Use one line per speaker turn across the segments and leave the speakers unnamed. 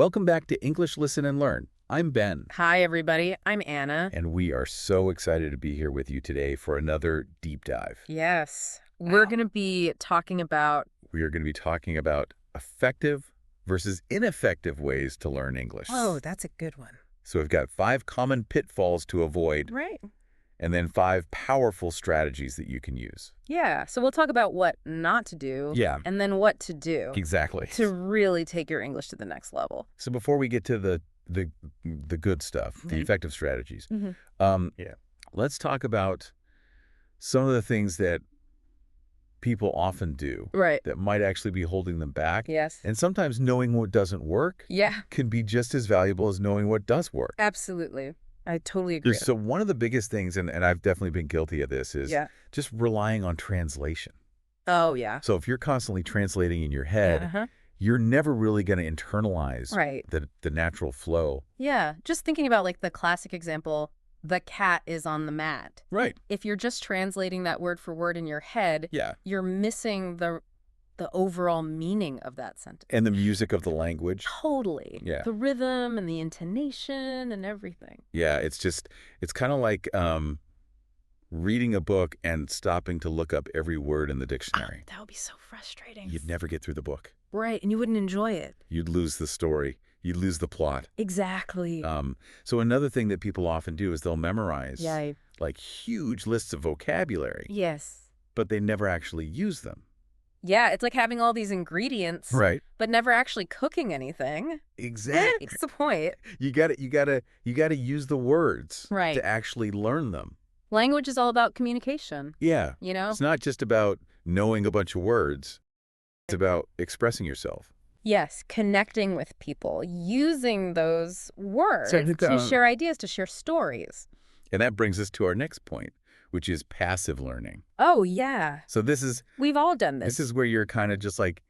Welcome back to English Listen and Learn. I'm Ben.
Hi, everybody. I'm Anna.
And we are so excited to be here with you today for another deep dive.
Yes. We're going to be talking about...
We are going to be talking about effective versus ineffective ways to learn English.
Oh, that's a good one.
So we've got 5 common pitfalls to avoid.
Right.
And then 5 powerful strategies that you can use.
Yeah. So we'll talk about what not to do.
Yeah.
And then what to do.
Exactly.
To really take your English to the next level.
So before we get to the good stuff, the effective strategies, let's talk about some of the things that people often do that might actually be holding them back.
Yes.
And sometimes knowing what doesn't work can be just as valuable as knowing what does work.
Absolutely. I totally agree.
So one of the biggest things, and I've definitely been guilty of this, is just relying on translation.
Oh, yeah.
So if you're constantly translating in your head, you're never really going to internalize the natural flow.
Yeah. Just thinking about like the classic example, the cat is on the mat.
Right.
If you're just translating that word for word in your head, you're missing the overall meaning of that sentence.
And the music of the language.
Totally.
Yeah.
The rhythm and the intonation and everything.
Yeah, it's kind of like reading a book and stopping to look up every word in the dictionary.
That would be so frustrating.
You'd never get through the book.
Right, and you wouldn't enjoy it.
You'd lose the story. You'd lose the plot.
Exactly.
So another thing that people often do is they'll memorize like huge lists of vocabulary.
Yes.
But they never actually use them.
Yeah, it's like having all these ingredients, but never actually cooking anything.
Exactly.
It's the point.
You gotta use the words to actually learn them.
Language is all about communication.
Yeah.
You know?
It's not just about knowing a bunch of words. It's about expressing yourself.
Yes, connecting with people, using those words to share ideas, to share stories.
And that brings us to our next point, which is passive learning.
Oh, yeah.
So
we've all done this.
This is where you're kind of just like,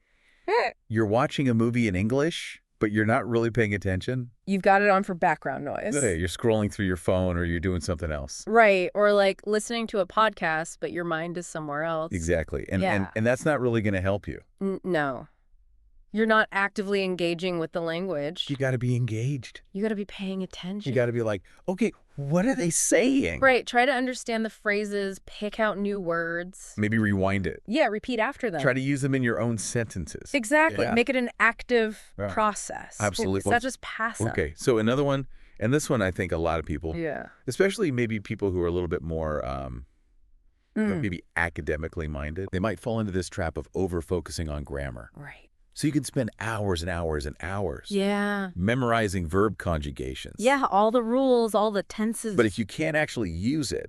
you're watching a movie in English, but you're not really paying attention.
You've got it on for background noise.
Yeah, you're scrolling through your phone or you're doing something else.
Right. Or like listening to a podcast, but your mind is somewhere else.
Exactly. And that's not really going to help you.
No. You're not actively engaging with the language.
You got to be engaged.
You got to be paying attention.
You got to be like, okay, what are they saying?
Right. Try to understand the phrases, pick out new words.
Maybe rewind it.
Yeah, repeat after them.
Try to use them in your own sentences.
Exactly. Yeah. Make it an active process.
Absolutely.
It's not just passive.
Okay. So another one, and this one I think a lot of people, especially maybe people who are a little bit more maybe academically minded, they might fall into this trap of over-focusing on grammar.
Right.
So you can spend hours and hours and hours memorizing verb conjugations.
Yeah, all the rules, all the tenses.
But if you can't actually use it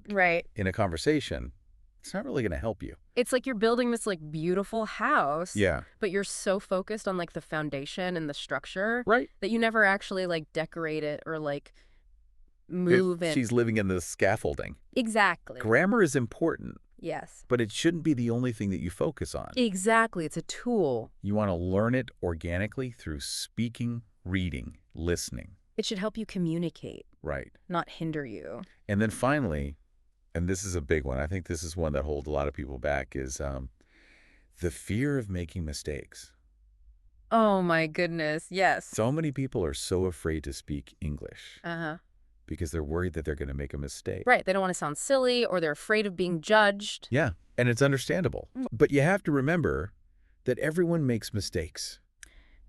in a conversation, it's not really going to help you.
It's like you're building this like beautiful house.
Yeah.
But you're so focused on like the foundation and the structure that you never actually like decorate it or like move it.
She's living in the scaffolding.
Exactly.
Grammar is important.
Yes.
But it shouldn't be the only thing that you focus on.
Exactly. It's a tool.
You want to learn it organically through speaking, reading, listening.
It should help you communicate.
Right.
Not hinder you.
And then finally, and this is a big one, I think this is one that holds a lot of people back, is the fear of making mistakes.
Oh, my goodness. Yes.
So many people are so afraid to speak English.
Uh-huh.
Because they're worried that they're going to make a mistake.
Right. They don't want to sound silly or they're afraid of being judged.
Yeah. And it's understandable. But you have to remember that everyone makes mistakes.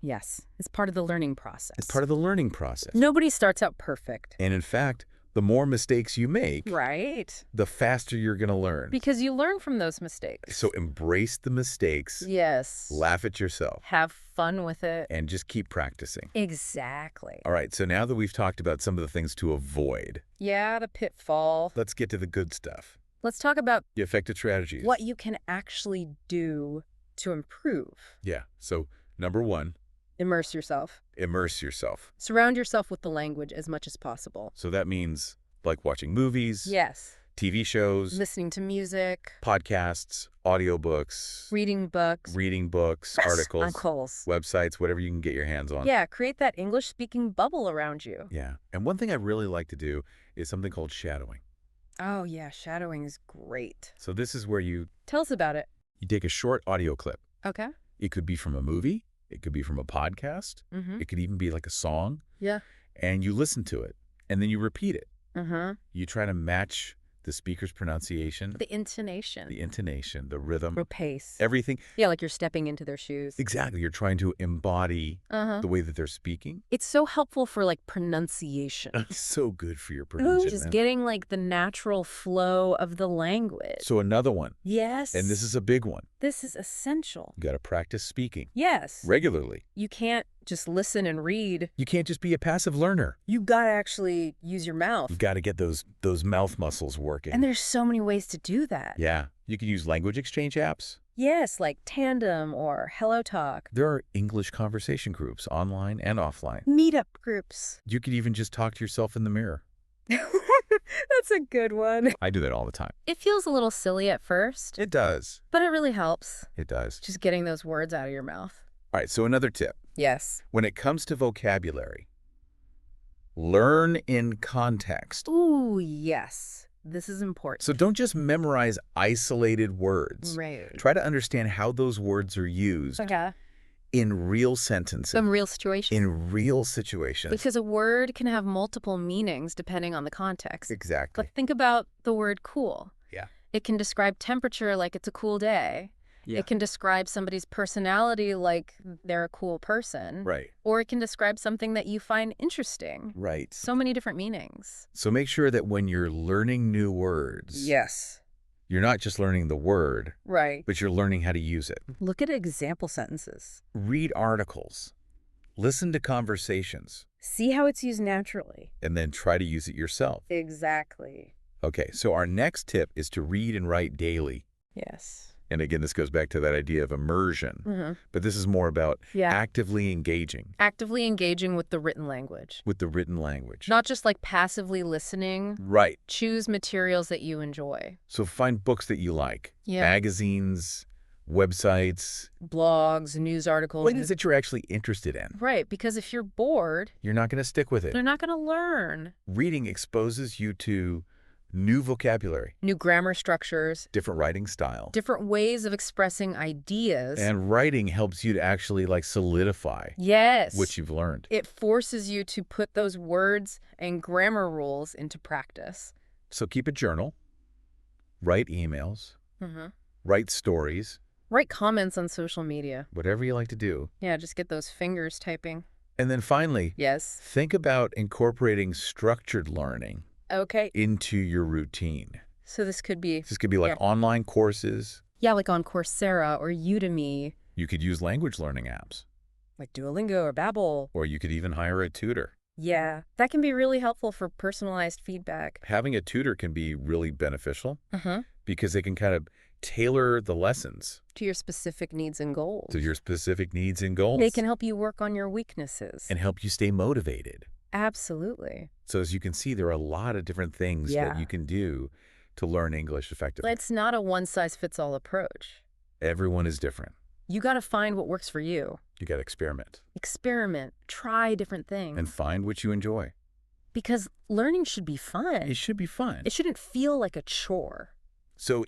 Yes. It's part of the learning process.
It's part of the learning process.
Nobody starts out perfect.
And in fact, the more mistakes you make, the faster you're going to learn.
Because you learn from those mistakes.
So embrace the mistakes.
Yes.
Laugh at yourself.
Have fun with it.
And just keep practicing.
Exactly.
All right. So now that we've talked about some of the things to avoid.
Yeah, the pitfall.
Let's get to the good stuff.
Let's talk about
the effective strategies.
What you can actually do to improve.
Yeah. So number 1.
Immerse yourself.
Immerse yourself.
Surround yourself with the language as much as possible.
So that means like watching movies.
Yes.
TV shows.
Listening to music.
Podcasts. Audiobooks.
Reading books.
Articles. Websites. Whatever you can get your hands on.
Yeah. Create that English-speaking bubble around you.
Yeah. And one thing I really like to do is something called shadowing.
Oh, yeah. Shadowing is great.
So this is where you...
Tell us about it.
You take a short audio clip.
Okay.
It could be from a movie. It could be from a podcast. It could even be like a song.
Yeah.
And you listen to it, and then you repeat it.
You
try to match the speaker's pronunciation.
The intonation.
The rhythm.
Or pace.
Everything.
Yeah, like you're stepping into their shoes.
Exactly. You're trying to embody the way that they're speaking.
It's so helpful for like pronunciation.
It's so good for your pronunciation.
Just getting like the natural flow of the language.
So another one.
Yes.
And this is a big one.
This is essential.
You got to practice speaking.
Yes.
Regularly.
You can't just listen and read.
You can't just be a passive learner.
You got to actually use your mouth.
You got to get those mouth muscles working.
And there's so many ways to do that.
Yeah. You can use language exchange apps.
Yes, like Tandem or HelloTalk.
There are English conversation groups, online and offline.
Meetup groups.
You could even just talk to yourself in the mirror.
That's a good one.
I do that all the time.
It feels a little silly at first.
It does.
But it really helps.
It does.
Just getting those words out of your mouth.
All right, so another tip.
Yes.
When it comes to vocabulary, learn in context.
Ooh, yes. This is important.
So don't just memorize isolated words.
Right.
Try to understand how those words are used in real sentences.
Some real situations.
In real situations.
Because a word can have multiple meanings depending on the context.
Exactly.
But think about the word cool.
Yeah.
It can describe temperature like it's a cool day.
Yeah.
It can describe somebody's personality like they're a cool person.
Right.
Or it can describe something that you find interesting.
Right.
So many different meanings.
So make sure that when you're learning new words,
yes,
you're not just learning the word,
right,
but you're learning how to use it.
Look at example sentences.
Read articles. Listen to conversations.
See how it's used naturally.
And then try to use it yourself.
Exactly.
Okay, so our next tip is to read and write daily.
Yes.
And again, this goes back to that idea of immersion. But this is more about actively engaging.
Actively engaging with the written language.
With the written language.
Not just like passively listening.
Right.
Choose materials that you enjoy.
So find books that you like. Magazines, websites.
Blogs, news articles.
What is it you're actually interested in?
Right, because if you're bored,
you're not going to stick with it.
You're not going to learn.
Reading exposes you to new vocabulary.
New grammar structures.
Different writing style.
Different ways of expressing ideas.
And writing helps you to actually like solidify what you've learned.
It forces you to put those words and grammar rules into practice.
So keep a journal. Write emails. Write stories.
Write comments on social media.
Whatever you like to do.
Yeah, just get those fingers typing.
And then finally,
yes,
think about incorporating structured learning.
Okay.
Into your routine.
So this could be
like online courses.
Yeah, like on Coursera or Udemy.
You could use language learning apps.
Like Duolingo or Babbel.
Or you could even hire a tutor.
Yeah, that can be really helpful for personalized feedback.
Having a tutor can be really beneficial because they can kind of tailor the lessons.
To your specific needs and goals.
They
can help you work on your weaknesses.
And help you stay motivated.
Absolutely.
So as you can see, there are a lot of different things that you can do to learn English effectively.
It's not a one-size-fits-all approach.
Everyone is different.
You got to find what works for you.
You got to experiment.
Try different things.
And find what you enjoy.
Because learning should be fun.
It should be fun.
It shouldn't feel like a chore.
So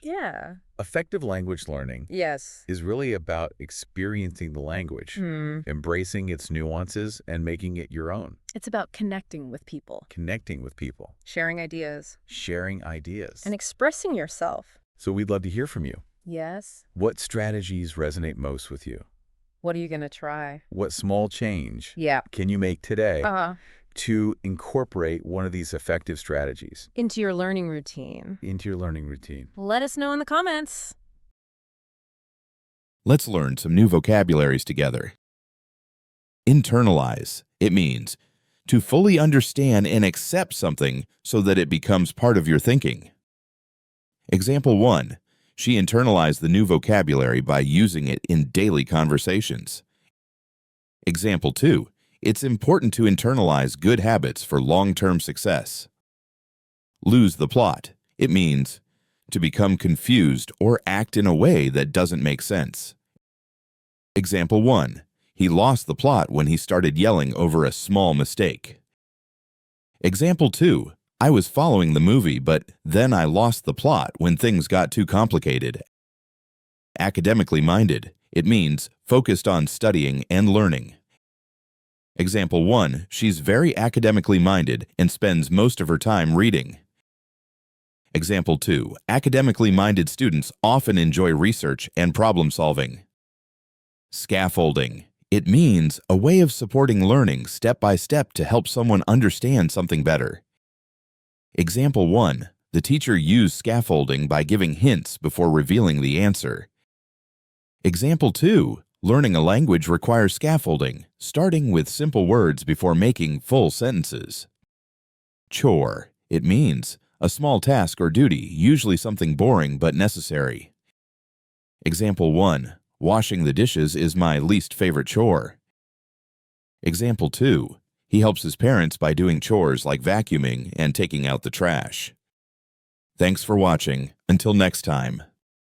effective language learning is really about experiencing the language, embracing its nuances, and making it your own.
It's about connecting with people. Sharing ideas. And expressing yourself.
So we'd love to hear from you.
Yes.
What strategies resonate most with you?
What are you going to try?
What small change can you make today to incorporate one of these effective strategies
into your learning routine?
Let
us know in the comments.
Let's learn some new vocabularies together. Internalize. It means to fully understand and accept something so that it becomes part of your thinking. Example 1. She internalized the new vocabulary by using it in daily conversations. Example 2. It's important to internalize good habits for long-term success. Lose the plot. It means to become confused or act in a way that doesn't make sense. Example 1. He lost the plot when he started yelling over a small mistake. Example 2. I was following the movie, but then I lost the plot when things got too complicated. Academically minded. It means focused on studying and learning. Example 1, she's very academically minded and spends most of her time reading. Example 2, academically minded students often enjoy research and problem solving. Scaffolding. It means a way of supporting learning step by step to help someone understand something better. Example 1, the teacher used scaffolding by giving hints before revealing the answer. Example 2, learning a language requires scaffolding, starting with simple words before making full sentences. Chore. It means a small task or duty, usually something boring but necessary. Example 1, washing the dishes is my least favorite chore. Example 2, he helps his parents by doing chores like vacuuming and taking out the trash. Thanks for watching. Until next time.